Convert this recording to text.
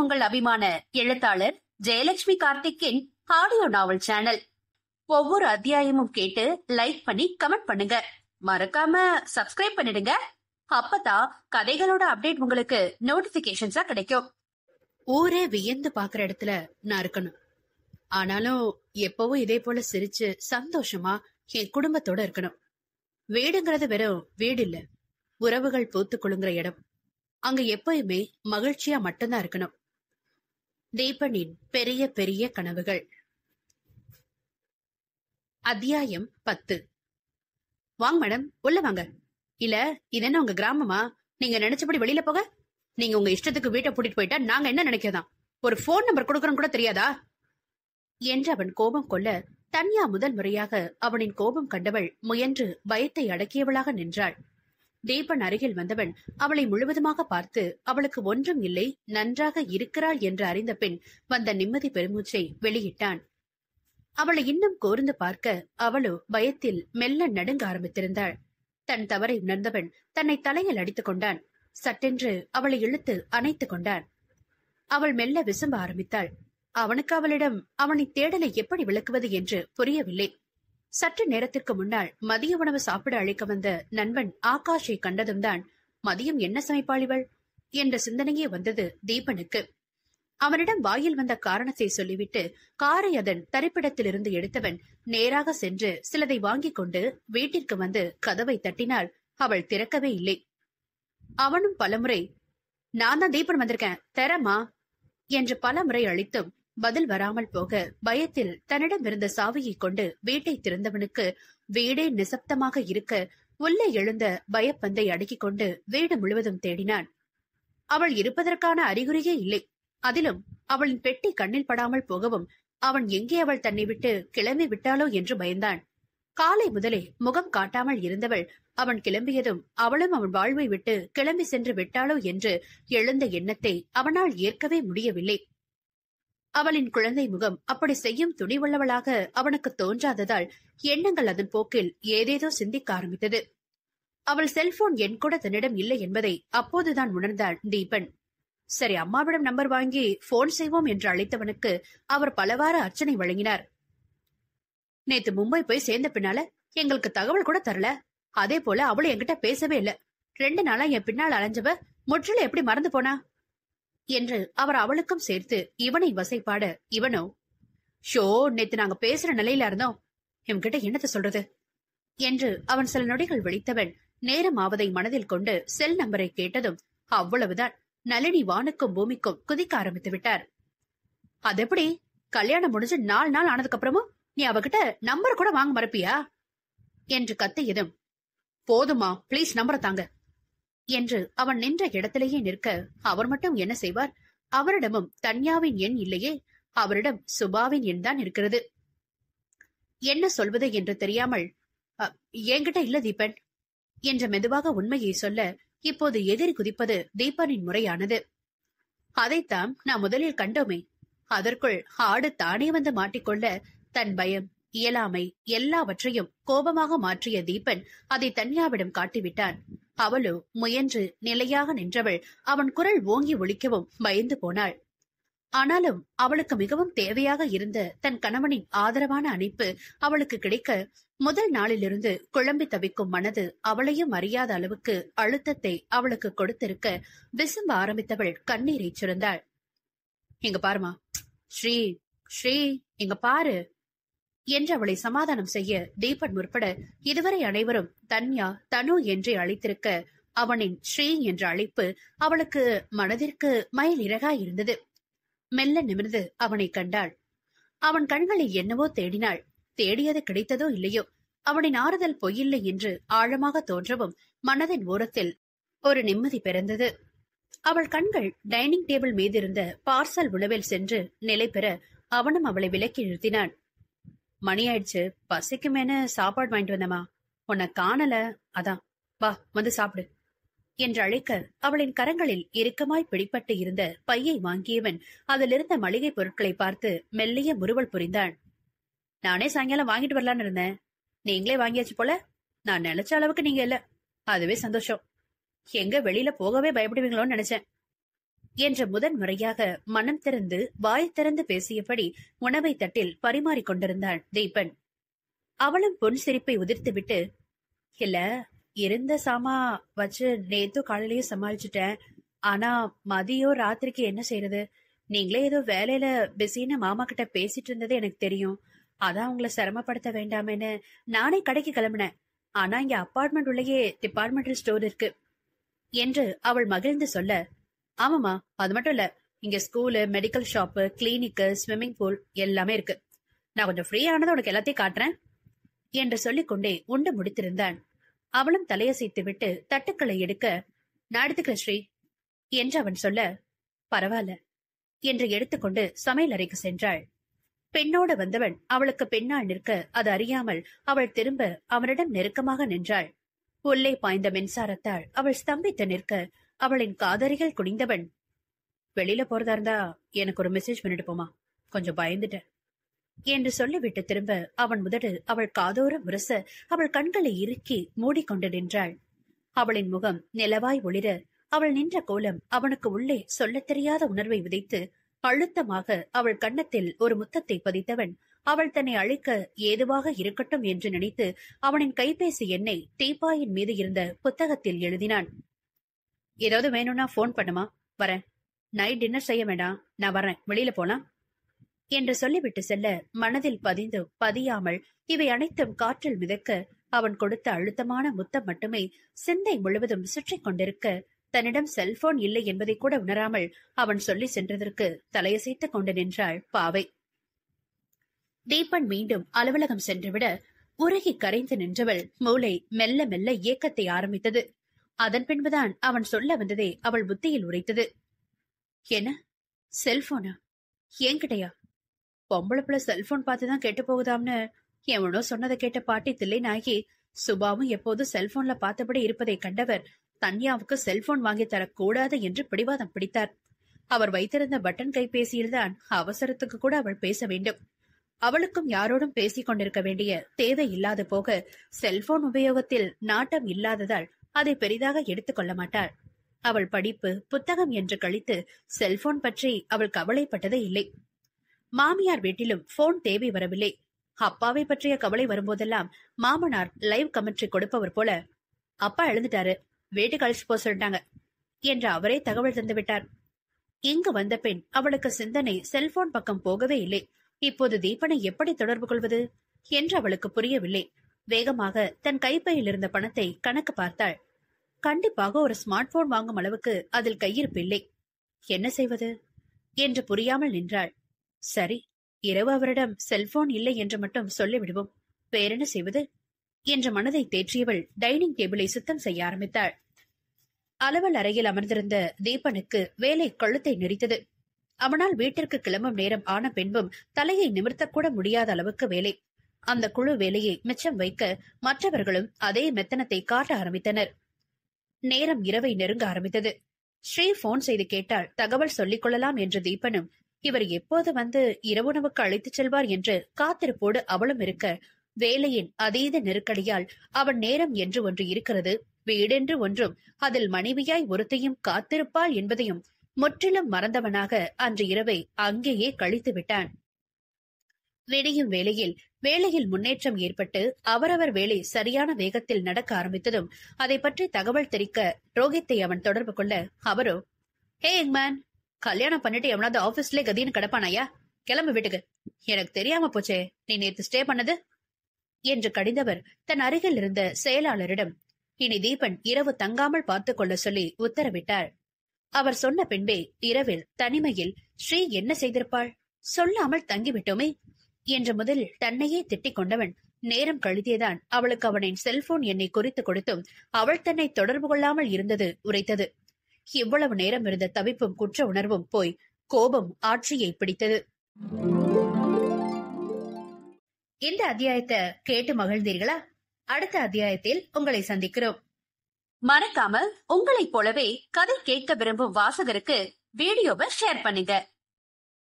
உங்கள் அபிமான எழுத்தாளர் ஜெயலட்சுமி கார்த்திக்கின் ஆடியோ நாவல் சேனல். ஒவ்வொரு அத்தியாயமும் கேட்டு லைக் பண்ணி கமெண்ட் பண்ணுங்க. மறக்காம சப்ஸ்கிரைப் பண்ணிடுங்க. அப்பதான் கதைகளோட அப்டேட் உங்களுக்கு நோட்டிபிகேஷன்ஸா கிடைக்கும். ஊரே வியந்து பாக்குற இடத்துல நான் இருக்கணும். ஆனாலும் எப்பவும் இதே போல சிரிச்சு சந்தோஷமா என் குடும்பத்தோட இருக்கணும். வீடுங்கிறது வெறும் வீடு இல்ல, உறவுகள் பூத்து குலுங்குற இடம். அங்க எப்பயுமே மகிழ்ச்சியா மட்டும்தான் இருக்கணும். தீபனின் பெரிய பெரிய கனவுகள். அத்தியாயம் 10. வாங்க மேடம், உள்ள வாங்க. இல்ல இது என்ன உங்க கிராமமா? நீங்க நினைச்சபடி வெளியில போக? நீங்க உங்க இஷ்டத்துக்கு வீட்டை பூட்டிட்டு போயிட்டா நாங்க என்ன நினைக்கிறதா? ஒரு போன் நம்பர் கொடுக்கறோம் கூட தெரியாதா என்று அவன் கோபம் கொள்ள, தன்யா முதல் முறையாக அவனின் கோபம் கண்டவள் முயன்று பயத்தை அடக்கியவளாக நின்றாள். தீபன் அருகில் வந்தவன் அவளை முழுவதுமாக பார்த்து அவளுக்கு ஒன்றும் இல்லை, நன்றாக இருக்கிறாள் என்று அறிந்த பின் வந்த நிம்மதி பெருமூச்சை வெளியிட்டான். அவளை இன்னும் கூர்ந்து பார்க்க அவளோ பயத்தில் மெல்ல நடுங்க ஆரம்பித்திருந்தாள். தன் தவறை உணர்ந்தவன் தன்னை தலையில் அடித்துக் கொண்டான். சட்டென்று அவளை இழுத்து அணைத்துக் கொண்டான். அவள் மெல்ல விசும்ப ஆரம்பித்தாள். அவனுக்கு அவளிடம் அவனை தேடலை எப்படி விளக்குவது என்று புரியவில்லை. சற்று நேரத்திற்கு முன்னால் மதிய உணவு சாப்பிட அழைக்க வந்த நண்பன் ஆகாஷை கண்டதும் தான் மதியம் என்ன சமைப்பாளிவள் என்ற சிந்தனையே வந்தது தீபனுக்கு. அவனிடம் வாயில் வந்த காரணத்தை சொல்லிவிட்டு காரை அதன் தரிப்பிடத்திலிருந்து எடுத்தவன் நேராக சென்று சிலதை வாங்கிக் கொண்டு வீட்டிற்கு வந்து கதவை தட்டினாள். அவள் திறக்கவே இல்லை. அவனும் பலமுறை நான் தான் தீபன் வந்திருக்கேன் தரமா என்று பலமுறை அழைத்தும் பதில் வராமல் போக பயத்தில் தன்னிடம் இருந்த சாவியை கொண்டு வீட்டை திறந்தவனுக்கு வீடே நிசப்தமாக இருக்க உள்ளே எழுந்த பயப்பந்தை அடக்கிக் கொண்டு வீடு முழுவதும் தேடினான். அவள் இருப்பதற்கான அறிகுறியே இல்லை. அதிலும் அவளின் பெட்டி கண்ணில் படாமல் போகவும் அவன் எங்கே அவள் தன்னை விட்டு கிளம்பி விட்டாளோ என்று பயந்தான். காலை முதலே முகம் காட்டாமல் இருந்தவள் அவன் கிளம்பியதும் அவளும் அவன் வாழ்வை விட்டு கிளம்பி சென்று விட்டாளோ என்று எழுந்த எண்ணத்தை அவனால் ஏற்கவே முடியவில்லை. அவளின் குழந்தை முகம் அப்படி செய்யும் துணிவுள்ளவளாக அவனுக்கு தோன்றாததால் எண்ணங்கள் அதன் போக்கில் ஏதேதோ சிந்திக்க ஆரம்பித்தது. அவள் செல்போன் எண் கூட தன்னிடம் இல்லை என்பதை அப்போதுதான் உணர்ந்தாள் தீபன். சரி, அம்மாவிடம் நம்பர் வாங்கி போன் செய்வோம் என்று அழைத்தவனுக்கு அவர் பலவாறு அர்ச்சனை வழங்கினார். நேத்து மும்பை போய் சேர்ந்த பின்னால எங்களுக்கு தகவல் கூட தரல. அதே போல அவளும் என்கிட்ட பேசவே இல்ல. 2 நாளா என் பின்னால் அலைஞ்சவ முற்றிலும் எப்படி மறந்து போனா என்று அவர் அவளுக்கும் சேர்த்து இவனை வசைப்பாட, இவனோ ஷோ நேத்து நாங்க பேசுற நிலையில இருந்தோம், இவன்கிட்ட என்னத்த சொல்றது என்று அவன் சில நொடிகள் விழித்தவன் நேரம் ஆவதை மனதில் கொண்டு செல் நம்பரை கேட்டதும் அவ்வளவுதான், நளினி வானுக்கும் பூமிக்கும் குதிக்க ஆரம்பித்து விட்டார். அதெப்படி கல்யாணம் முடிஞ்சு 4 நாள் ஆனதுக்கு அப்புறமும் நீ அவகிட்ட நம்பர் கூட வாங்க மறப்பியா என்று கத்தியதும், போதுமா பிளீஸ் நம்பரை தாங்க என்று அவன் நின்ற இடத்திலேயே நிற்க அவர் மட்டும் என்ன செய்வார்? அவரிடமும் தன்யாவின் எண் இல்லையே, அவரிடம் சுபாவின் எண் தான் இருக்கிறது. என்ன சொல்வது என்று தெரியாமல், என்கிட்ட இல்ல தீபன் என்ற மெதுவாக உண்மையை சொல்ல இப்போது எதிரி குதிப்பது தீபனின் முறையானது. அதைத்தான் நான் முதலில் கண்டோமே. அதற்குள் ஆடு தானே வந்து மாட்டிக்கொள்ள தன் பயம், இயலாமை எல்லாவற்றையும் கோபமாக மாற்றிய தீபன் அதை தன்யாவிடம் காட்டிவிட்டான். அவளோ முயன்று நிலையாக நின்றவள் அவன் குரல் ஓங்கி ஒலிக்கவும் பயந்து போனாள். ஆனாலும் அவளுக்கு மிகவும் தேவையாக இருந்த தன் கணவனின் ஆதரவான அணைப்பு அவளுக்கு கிடைக்க முதல் நாளிலிருந்து குழம்பி தவிக்கும் மனது அவளையும் அறியாத அளவுக்கு அழுத்தத்தை அவளுக்கு கொடுத்திருக்க விசும்ப ஆரம்பித்தவள் கண்ணீரை சுரந்தாள். இங்க பாருமா ஸ்ரீ, ஸ்ரீ இங்க பாரு என்று அவளை சமாதானம் செய்ய தீபன் முற்பட இதுவரை அனைவரும் தன்யா தனு என்றே அழைத்திருக்க அவனின் ஸ்ரீ என்ற அழைப்பு அவளுக்கு மனதிற்கு மயில் இறகாய் இருந்தது. மெல்ல நிமிர்ந்து அவனை கண்டாள். அவன் கண்களில் என்னவோ தேடினாள். தேடியது கிடைத்ததோ இல்லையோ, அவனின் ஆறுதல் பொய்யில்லை என்று ஆழமாக தோன்றவும் மனதின் ஓரத்தில் ஒரு நிம்மதி பிறந்தது. அவள் கண்கள் டைனிங் டேபிள் மீதிருந்த பார்சல் உணவில் சென்று நிலை பெற அவனும் அவளை விலக்கி நிறுத்தினான். மணி ஆயிடுச்சு, பசிக்குமேனு சாப்பாடு வாங்கிட்டு வந்தமா, உன்னை காணல, அதான் வா வந்து சாப்பிடு என்று அழைக்க அவளின் கரங்களில் இறுக்கமாய் பிடிப்பட்டு இருந்த பையை வாங்கியவன் அதிலிருந்த மளிகை பொருட்களை பார்த்து மெல்லிய முறுவல் புரிந்தான். நானே சாயங்காலம் வாங்கிட்டு வரலான்னு இருந்தேன், நீங்களே வாங்கியாச்சு போல. நான் நினைச்ச அளவுக்கு நீங்க இல்ல, அதுவே சந்தோஷம். எங்க வெளியில போகவே பயப்படுவீங்களோன்னு நினைச்சேன். என்ற முதன் முறையாக மனம் திறந்து வாய் திறந்து பேசியபடி உணவை தட்டில் பரிமாறிக் கொண்டிருந்தான் தீபன். அவளும் பொன் சிரிப்பை உதிர்த்துவிட்டு, இல்ல இருந்த சாமா வச்சு நேத்து காலையிலயே சமாளிச்சுட்டேன். ஆனா மதியம் ராத்திரிக்கு என்ன செய்யறது? நீங்களே ஏதோ வேலையில பிஸின்னு மாமா கிட்ட பேசிட்டு இருந்தது எனக்கு தெரியும். அதான் உங்களை சிரமப்படுத்த வேண்டாமேன்னு நானே கடைக்கு கிளம்பினேன். ஆனா இங்க அபார்ட்மெண்ட் உள்ளேயே டிபார்ட்மெண்டல் ஸ்டோர் இருக்கு என்று அவள் மகிழ்ந்து சொல்ல, ஆமாமா, அது மட்டும் இல்ல, இங்க ஸ்கூலு, மெடிக்கல் ஷாப்பு, கிளினிக்கு, ஸ்விம்மிங் பூல் எல்லாமே இருக்கு. நான் கொஞ்சம் ஃப்ரீ ஆனதை உனக்கு எல்லாத்தையும் காட்டுறேன் என்று சொல்லிக்கொண்டே உண்டு முடித்திருந்தான். அவளும் தலையசைத்து விட்டு தட்டுக்களை எடுக்க, நான் எடுத்துக்கிறேன் ஸ்ரீ என்று அவன் சொல்ல, பரவாயில்ல என்று எடுத்துக்கொண்டு சமையல் அறைக்கு சென்றாள். பெண்ணோடு வந்தவன் அவளுக்கு பின்னால் நிற்க அது அறியாமல் அவள் திரும்ப அவனிடம் நெருக்கமாக நின்றாள். உள்ளே பாய்ந்த மின்சாரத்தால் அவள் ஸ்தம்பித்து நிற்க அவளின் காதறிகள் குனிந்தவன், வெளியில போறதா இருந்தா எனக்கு ஒரு மெசேஜ் பண்ணிட்டு போமா, கொஞ்சம் பயந்துட்டேன் என்று சொல்லிவிட்டு திரும்ப அவன் முதடு அவள் காதோரம் உரச அவள் கண்களை இறுக்கி மூடிக்கொண்டு நின்றாள். அவளின் முகம் நிலவாய் ஒளிர அவள் நின்ற கோலம் அவனுக்கு உள்ளே சொல்லத் தெரியாத உணர்வை விதைத்து அழுத்தமாக அவள் கன்னத்தில் ஒரு முத்தத்தை பதித்தவன் அவள் தன்னை அழைக்க ஏதுவாக இருக்கட்டும் என்று நினைத்து அவனின் கைபேசி எண்ணை டீப்பாயின் மீது இருந்த புத்தகத்தில் எழுதினான். ஏதாவது வேணும்னா போன் பண்ணுமா, வரேன். நைட் டின்னர் செய்ய வேண்டாம், நான் வரேன், வெளியில போலாம் என்று சொல்லிவிட்டு செல்ல மனதில் பதிந்து பதியாமல் இவை அனைத்தும் காற்றில் மிதக்க அவன் கொடுத்த அழுத்தமான முத்தம் மட்டுமே சிந்தை முழுவதும் சுற்றி கொண்டிருக்க தன்னிடம் செல்போன் இல்லை என்பதை கூட உணராமல் அவன் சொல்லி சென்றதற்கு தலையசைத்துக் கொண்டு நின்றாள் பாவை. தீபன் மீண்டும் அலுவலகம் சென்றுவிட உருகி கரைந்து நின்றவள் மூளை மெல்ல மெல்ல இயக்கத்தை ஆரம்பித்தது. அதன் பின்புதான் அவன் சொல்ல வந்ததே அவள் புத்தியில் உரைத்தது. என்ன, செல்போனா? என்கிட்டயா? பொம்பளை பிள்ளை செல்போன் பார்த்துதான் கெட்டு போகுதாம்னு எவனோ சொன்னதை கேட்ட பாட்டி தில்லை நாயகி சுபாவும் எப்போதும் செல்போன்ல பார்த்தபடி இருப்பதை கண்டவர் தன்யாவுக்கு செல்போன் வாங்கி தரக்கூடாது என்று பிடிவாதம் பிடித்தார். அவர் வைத்திருந்த பட்டன் கைபேசியில்தான் அவசரத்துக்கு கூட அவள் பேச வேண்டும். அவளுக்கும் யாரோடும் பேசிக் கொண்டிருக்க வேண்டிய தேவை இல்லாது போக செல்போன் உபயோகத்தில் நாட்டம் இல்லாததால் அதை பெரிதாக எடுத்துக் கொள்ள மாட்டாள். அவள் படிப்பு புத்தகம் என்று கழித்து செல்போன் பற்றி அவள் கவலைப்பட்டதே இல்லை. மாமியார் வீட்டிலும் போன் தேவை வரவில்லை. அப்பாவை பற்றிய கவலை வரும்போதெல்லாம் மாமனார் லைவ் கமெண்ட்ரி கொடுப்பவர் போல, அப்பா எழுந்துட்டாரு, வீட்டுக்கு அழைச்சு போக சொல்லிட்டாங்க என்று அவரே தகவல் தந்து விட்டார். இங்கு வந்த பின் அவளுக்கு சிந்தனை செல்போன் பக்கம் போகவே இல்லை. இப்போது தீபனை எப்படி தொடர்பு கொள்வது என்று அவளுக்கு புரியவில்லை. வேகமாக தன் கைப்பையில் இருந்த பணத்தை கணக்கு பார்த்தாள். கண்டிப்பாக ஒரு ஸ்மார்ட் போன் வாங்கும் அளவுக்கு அதில் கையிருப்பு இல்லை. என்ன செய்வது என்று புரியாமல் நின்றாள். சரி, இரவு அவரிடம் செல்போன் இல்லை என்று மட்டும் சொல்லிவிடுவோம், வேறென்ன செய்வது என்ற மனதை தேற்றியவள் டைனிங் டேபிளை சுத்தம் செய்ய ஆரம்பித்தாள். அலுவல் அறையில் அமர்ந்திருந்த தீபனுக்கு வேலை கழுத்தை நெரித்தது. அவனால் வீட்டிற்கு கிளம்பும் நேரம் ஆன பின்பும் தலையை நிமிர்த்தக்கூட முடியாத அளவுக்கு வேலை. அந்த குழு வேலையை மிச்சம் வைக்க மற்றவர்களும் அதே மெத்தனத்தை காட்ட ஆரம்பித்தனர். நேரம் இரவை நெருங்க ஆரம்பித்தது. ஸ்ரீ போன் செய்து கேட்டால் தகவல் சொல்லிக் கொள்ளலாம் என்று தீபனும், இவர் எப்போது வந்து இரவுணவுக்கு அழைத்துச் செல்வார் என்று காத்திருப்போடு அவளும் இருக்க, வேலையின் அதீத நெருக்கடியால் அவன் நேரம் என்று ஒன்று இருக்கிறது, வீடென்று ஒன்றும், அதில் மனைவியாய் ஒருத்தையும் காத்திருப்பாள் என்பதையும் முற்றிலும் மறந்தவனாக அன்று இரவை அங்கேயே கழித்து விட்டான். விடியும் வேளையில் முன்னேற்றம் ஏற்பட்டு அவரவர் வேலை சரியான வேகத்தில் நடக்க ஆரம்பித்ததும் அதை பற்றி தகவல் தெரிவிக்க ரோஹித்தை அவன் தொடர்பு கொள்ள, அவரோ, ஹே யங்மேன், கல்யாணம் பண்ணிட்டு எவனாவது ஆபீஸ்ல கதின்னு கிடப்பானாயா, கிளம்பு வீட்டுக்கு, எனக்கு தெரியாம போச்சே நீ நேத்து ஸ்டே பண்ணது என்று கடிந்தவர் தன் அருகில் இருந்த செயலாளரிடம் இனி தீபன் இரவு தங்காமல் பார்த்துக் கொள்ள சொல்லி உத்தரவிட்டார். அவர் சொன்ன பின்பே இரவில் தனிமையில் ஸ்ரீ என்ன செய்திருப்பாள், சொல்லாமல் தங்கிவிட்டோமே என்று முதலில் தன்னையே திட்டிக் கொண்டவன் நேரம் கழித்தேதான் அவளுக்கு அவனின் செல்போன் எண்ணை குறித்து கொடுத்தும் அவள் தன்னை தொடர்பு கொள்ளாமல் இருந்தது உரைத்தது. இவ்வளவு நேரம் இருந்த தவிப்பும் குற்ற உணர்வும் போய் கோபம் ஆட்சியை பிடித்தது. இந்த அத்தியாயத்தை கேட்டு மகிழ்ந்தீர்களா? அடுத்த அத்தியாயத்தில் உங்களை சந்திக்கிறோம். மறக்காம உங்களைப் போலவே கதை கேட்க விரும்பும் வாசகருக்கு வீடியோவை ஷேர் பண்ணுங்க.